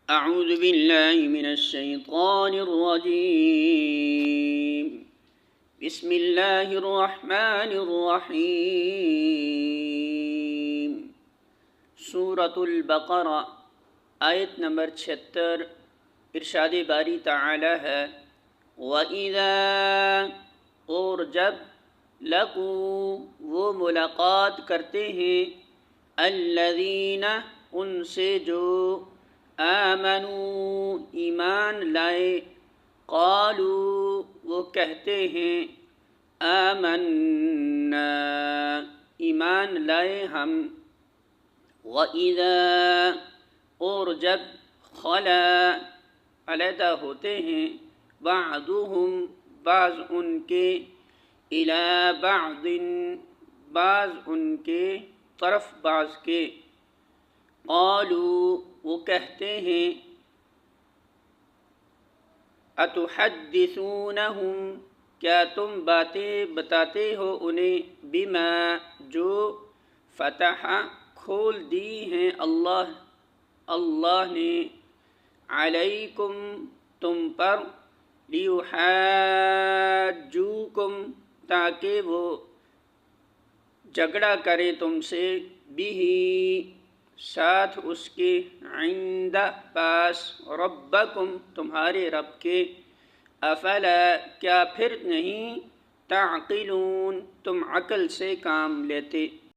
اعوذ باللہ من الشیطان الرجیم بسم اللہ الرحمن الرحیم سورة البقرہ آیت نمبر 76 ارشاد باری تعالی ہے وَإِذَا اور جب لَقُوا وہ ملاقات کرتے ہیں الَّذِينَ ان سے جو آمنوا ایمان لائے قالوا وہ کہتے ہیں آمنا ایمان لائے ہم وَإِذَا اور جب خلا علیحدہ ہوتے ہیں بعضهم بعض ان کے الی بعض بعض ان کے طرف بعض کے قالوا وہ کہتے ہیں اتحدثونہم کیا تم باتیں بتاتے ہو انہیں بما جو فتح کھول دی ہیں اللہ نے علیکم تم پر لیحاجوکم تاکہ وہ جھگڑا کرے تم سے بھی ساتھ اس کے عند پاس ربکم تمہارے رب کے افلا کیا پھر نہیں تعقلون تم عقل سے کام لیتے